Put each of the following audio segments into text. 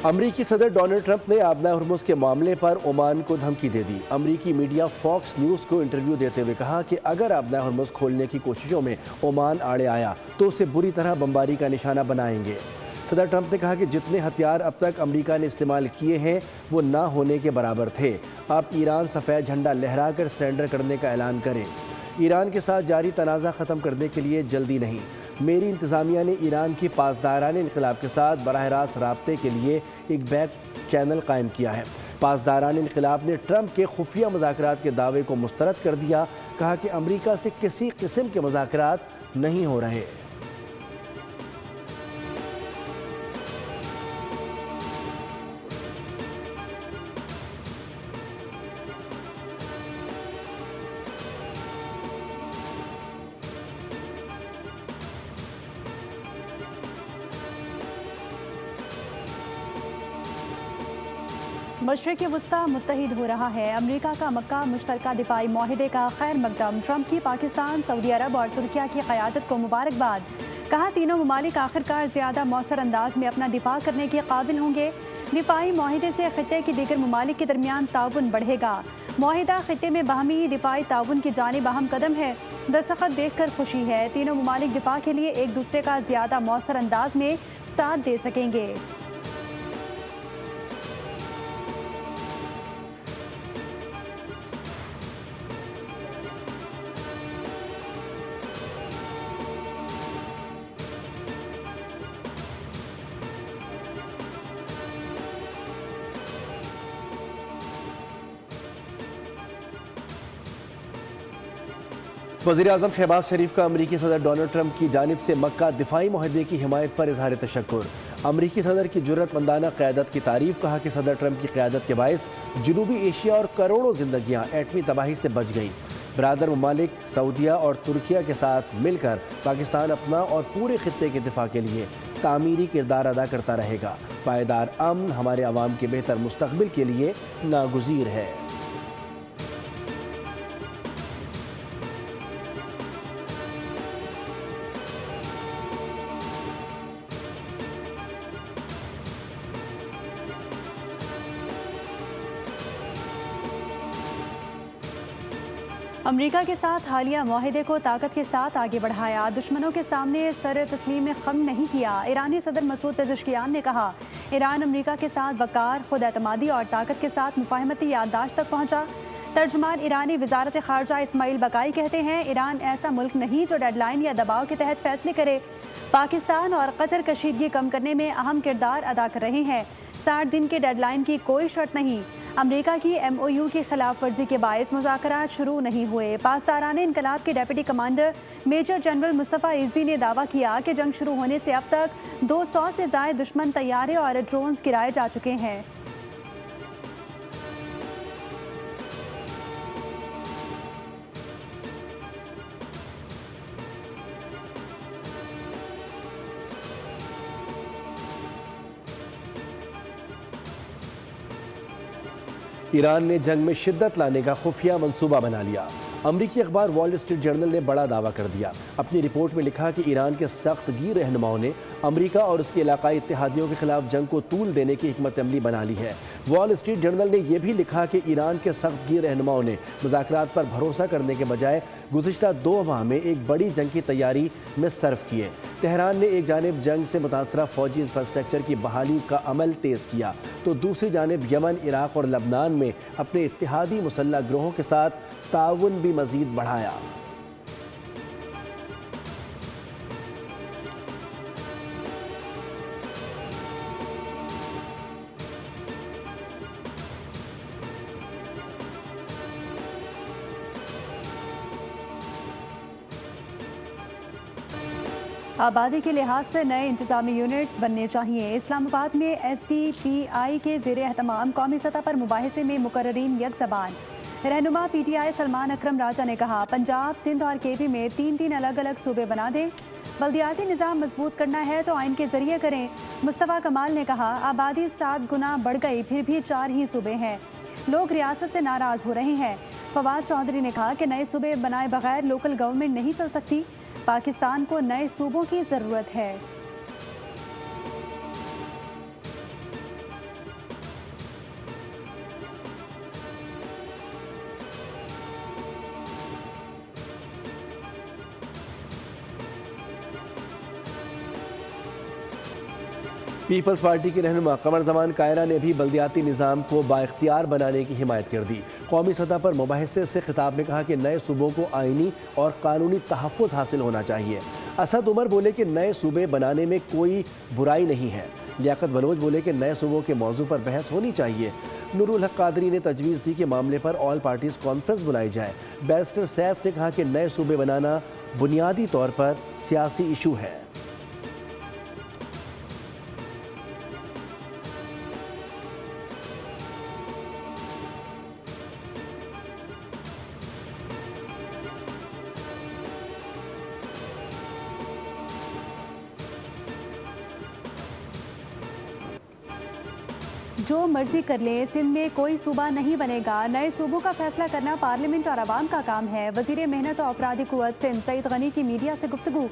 امریکی صدر Donald Trump نے آبنائے ہرمز کے معاملے پر عمان کو دھمکی دے دی۔ امریکی میڈیا فاکس نیوز کو انٹرویو دیتے ہوئے کہا کہ اگر آبنائے ہرمز کھولنے کی کوششوں میں عمان آڑے آیا تو اسے بری طرح بمباری کا نشانہ بنائیں گے۔ صدر ٹرمپ نے کہا کہ جتنے ہتھیار اب تک امریکہ نے استعمال کیے ہیں وہ نہ ہونے کے برابر تھے۔ اب ایران سفید جھنڈا لہرا کر سرنڈر کرنے کا اعلان کرے۔ ایران کے ساتھ جاری تنازع ختم کرنے کے لیے جلدی نہیں۔ میری انتظامیہ نے ایران کی پاسدارانہ انقلاب کے ساتھ براہ راست رابطے کے لیے ایک بیک چینل قائم کیا ہے۔ پاسدارانہ انقلاب نے ٹرمپ کے خفیہ مذاکرات کے دعوے کو مسترد کر دیا، کہا کہ امریکہ سے کسی قسم کے مذاکرات نہیں ہو رہے۔ مشرق وسطی متحد ہو رہا ہے۔ امریکہ کا مکہ مشترکہ دفاعی معاہدے کا خیر مقدم۔ ٹرمپ کی پاکستان، سعودی عرب اور ترکیہ کی قیادت کو مبارکباد۔ کہا تینوں ممالک آخرکار زیادہ مؤثر انداز میں اپنا دفاع کرنے کے قابل ہوں گے۔ دفاعی معاہدے سے خطے کے دیگر ممالک کے درمیان تعاون بڑھے گا۔ معاہدہ خطے میں باہمی دفاعی تعاون کی جانب اہم قدم ہے۔ دستخط دیکھ کر خوشی ہے۔ تینوں ممالک دفاع کے لیے ایک دوسرے کا زیادہ مؤثر انداز میں ساتھ دے سکیں گے۔ وزیراعظم شہباز شریف کا امریکی صدر ڈونلڈ ٹرمپ کی جانب سے مکہ دفاعی معاہدے کی حمایت پر اظہار تشکر۔ امریکی صدر کی جرأت مندانہ قیادت کی تعریف، کہا کہ صدر ٹرمپ کی قیادت کے باعث جنوبی ایشیا اور کروڑوں زندگیاں ایٹمی تباہی سے بچ گئیں۔ برادر ممالک سعودیہ اور ترکیہ کے ساتھ مل کر پاکستان اپنا اور پورے خطے کے دفاع کے لیے تعمیری کردار ادا کرتا رہے گا۔ پائیدار امن ہمارے عوام کے بہتر مستقبل کے لیے ناگزیر ہے۔ امریکہ کے ساتھ حالیہ معاہدے کو طاقت کے ساتھ آگے بڑھایا، دشمنوں کے سامنے سر تسلیم خم نہیں کیا۔ ایرانی صدر مسعود پزشکیان نے کہا، ایران امریکہ کے ساتھ وقار، خود اعتمادی اور طاقت کے ساتھ مفاہمتی یادداشت تک پہنچا۔ ترجمان ایرانی وزارت خارجہ اسماعیل بقائی کہتے ہیں، ایران ایسا ملک نہیں جو ڈیڈ لائن یا دباؤ کے تحت فیصلے کرے۔ پاکستان اور قطر کشیدگی کم کرنے میں اہم کردار ادا کر رہے ہیں۔ 60 دن کے ڈیڈ لائن کی کوئی شرط نہیں۔ امریکہ کی ایم او یو کی خلاف ورزی کے باعث مذاکرات شروع نہیں ہوئے۔ پاسدارانہ انقلاب کے ڈپٹی کمانڈر میجر جنرل مصطفیٰ عزی نے دعویٰ کیا کہ جنگ شروع ہونے سے اب تک 200 سے زائد دشمن طیارے اور ڈرونز گرائے جا چکے ہیں۔ ایران نے جنگ میں شدت لانے کا خفیہ منصوبہ بنا لیا۔ امریکی اخبار وال اسٹریٹ جرنل نے بڑا دعویٰ کر دیا۔ اپنی رپورٹ میں لکھا کہ ایران کے سخت گیر رہنماؤں نے امریکہ اور اس کے علاقائی اتحادیوں کے خلاف جنگ کو طول دینے کی حکمت عملی بنا لی ہے۔ وال اسٹریٹ جرنل نے یہ بھی لکھا کہ ایران کے سخت گیر رہنماؤں نے مذاکرات پر بھروسہ کرنے کے بجائے گزشتہ 2 ماہ میں ایک بڑی جنگ کی تیاری میں صرف کیے۔ تہران نے ایک جانب جنگ سے متاثرہ فوجی انفراسٹرکچر کی بحالی کا عمل تیز کیا تو دوسری جانب یمن، عراق اور لبنان میں اپنے اتحادی مسلح گروہوں کے ساتھ تعاون بھی مزید بڑھایا۔ آبادی کے لحاظ سے نئے انتظامی یونٹس بننے چاہیے۔ اسلام آباد میں ایس ڈی پی آئی کے زیر اہتمام قومی سطح پر مباحثے میں مقررین یک زبان۔ رہنما پی ٹی آئی سلمان اکرم راجہ نے کہا، پنجاب، سندھ اور کے پی میں 3 الگ الگ صوبے بنا دیں۔ بلدیاتی نظام مضبوط کرنا ہے تو آئین کے ذریعے کریں۔ مصطفیٰ کمال نے کہا، آبادی 7 گنا بڑھ گئی، پھر بھی 4 ہی صوبے ہیں، لوگ ریاست سے ناراض ہو رہے ہیں۔ فواد چودھری نے کہا کہ نئے صوبے بنائے بغیر لوکل گورنمنٹ نہیں چل سکتی، پاکستان کو نئے صوبوں کی ضرورت ہے۔ پیپلز پارٹی کے رہنما قمر زمان کائرہ نے بھی بلدیاتی نظام کو بااختیار بنانے کی حمایت کر دی۔ قومی سطح پر مباحثے سے خطاب میں کہا کہ نئے صوبوں کو آئینی اور قانونی تحفظ حاصل ہونا چاہیے۔ اسد عمر بولے کہ نئے صوبے بنانے میں کوئی برائی نہیں ہے۔ لیاقت بلوچ بولے کہ نئے صوبوں کے موضوع پر بحث ہونی چاہیے۔ نور الحق قادری نے تجویز دی کہ معاملے پر آل پارٹیز کانفرنس بلائی جائے۔ بیرسٹر سیف نے کہا کہ نئے صوبے بنانا بنیادی طور پر سیاسی ایشو ہے۔ جو مرضی کر لیں، سندھ میں کوئی صوبہ نہیں بنے گا۔ نئے صوبوں کا فیصلہ کرنا پارلیمنٹ اور عوام کا کام ہے۔ وزیر محنت و افرادی قوت سندھ سعید غنی کی میڈیا سے گفتگو،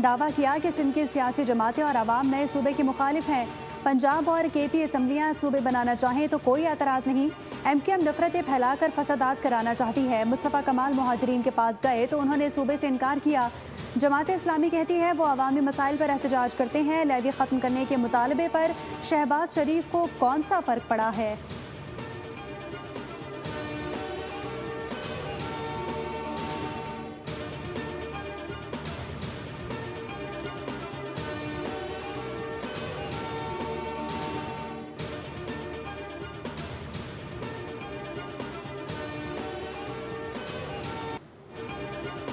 دعویٰ کیا کہ سندھ کی سیاسی جماعتیں اور عوام نئے صوبے کے مخالف ہیں۔ پنجاب اور کے پی اسمبلیاں صوبے بنانا چاہیں تو کوئی اعتراض نہیں۔ ایم کیو ایم نفرتیں پھیلا کر فسادات کرانا چاہتی ہے۔ مصطفیٰ کمال مہاجرین کے پاس گئے تو انہوں نے صوبے سے انکار کیا۔ جماعت اسلامی کہتی ہے وہ عوامی مسائل پر احتجاج کرتے ہیں۔ لیوی ختم کرنے کے مطالبے پر شہباز شریف کو کون سا فرق پڑا ہے؟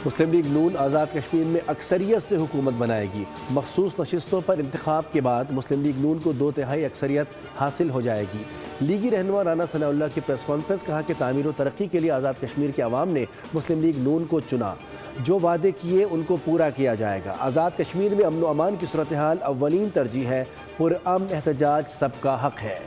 مسلم لیگ نون آزاد کشمیر میں اکثریت سے حکومت بنائے گی۔ مخصوص نشستوں پر انتخاب کے بعد مسلم لیگ نون کو 2/3 اکثریت حاصل ہو جائے گی۔ لیگی رہنما رانا ثناء اللہ کی پریس کانفرنس، کہا کہ تعمیر و ترقی کے لیے آزاد کشمیر کے عوام نے مسلم لیگ نون کو چنا۔ جو وعدے کیے ان کو پورا کیا جائے گا۔ آزاد کشمیر میں امن و امان کی صورتحال اولین ترجیح ہے۔ پرامن احتجاج سب کا حق ہے۔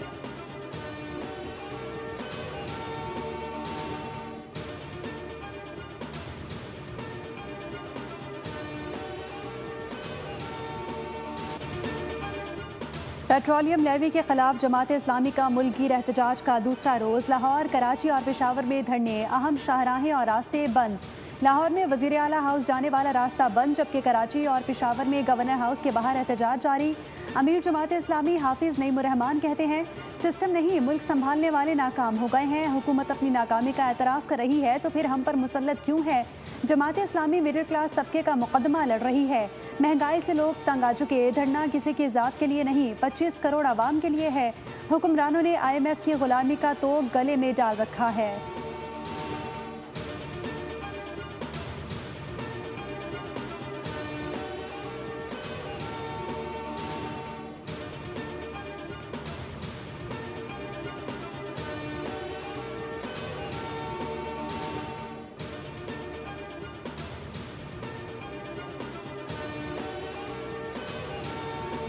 پیٹرولیم لیوی کے خلاف جماعت اسلامی کا ملک گیر احتجاج کا دوسرا روز۔ لاہور، کراچی اور پشاور میں دھرنے، اہم شاہراہیں اور راستے بند۔ لاہور میں وزیر اعلیٰ ہاؤس جانے والا راستہ بند، جبکہ کراچی اور پشاور میں گورنر ہاؤس کے باہر احتجاج جاری۔ امیر جماعت اسلامی حافظ نعیم الرحمان کہتے ہیں سسٹم نہیں، ملک سنبھالنے والے ناکام ہو گئے ہیں۔ حکومت اپنی ناکامی کا اعتراف کر رہی ہے تو پھر ہم پر مسلط کیوں ہے؟ جماعت اسلامی مڈل کلاس طبقے کا مقدمہ لڑ رہی ہے۔ مہنگائی سے لوگ تنگ آ چکے، دھرنا کسی کی ذات کے لیے نہیں، 25 کروڑ عوام کے لیے ہے۔ حکمرانوں نے IMF کی غلامی کا توق گلے میں ڈال رکھا ہے۔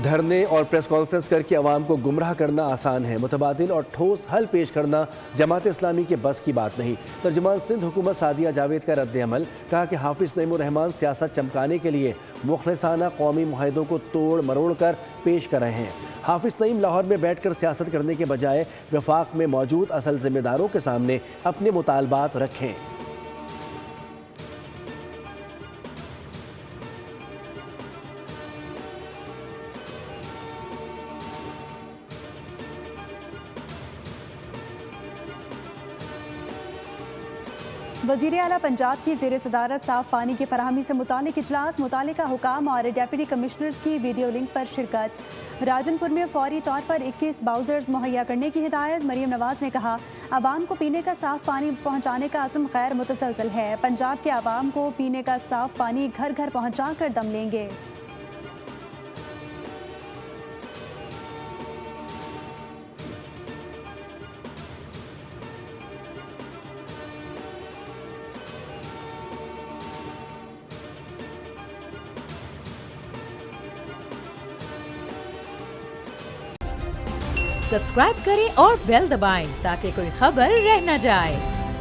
دھرنے اور پریس کانفرنس کر کے عوام کو گمراہ کرنا آسان ہے، متبادل اور ٹھوس حل پیش کرنا جماعت اسلامی کے بس کی بات نہیں۔ ترجمان سندھ حکومت سعدیہ جاوید کا رد عمل، کہا کہ حافظ نعیم الرحمان سیاست چمکانے کے لیے مخلصانہ قومی معاہدوں کو توڑ مروڑ کر پیش کر رہے ہیں۔ حافظ نعیم لاہور میں بیٹھ کر سیاست کرنے کے بجائے وفاق میں موجود اصل ذمہ داروں کے سامنے اپنے مطالبات رکھیں۔ وزیر اعلیٰ پنجاب کی زیر صدارت صاف پانی کی فراہمی سے متعلق اجلاس، متعلقہ حکام اور ڈیپٹی کمشنرز کی ویڈیو لنک پر شرکت۔ راجن پور میں فوری طور پر 21 باؤزرز مہیا کرنے کی ہدایت۔ مریم نواز نے کہا عوام کو پینے کا صاف پانی پہنچانے کا عزم غیر متزلزل ہے۔ پنجاب کے عوام کو پینے کا صاف پانی گھر گھر پہنچا کر دم لیں گے۔ سبسکرائب کریں اور بیل دبائیں تاکہ کوئی خبر رہ نہ جائے۔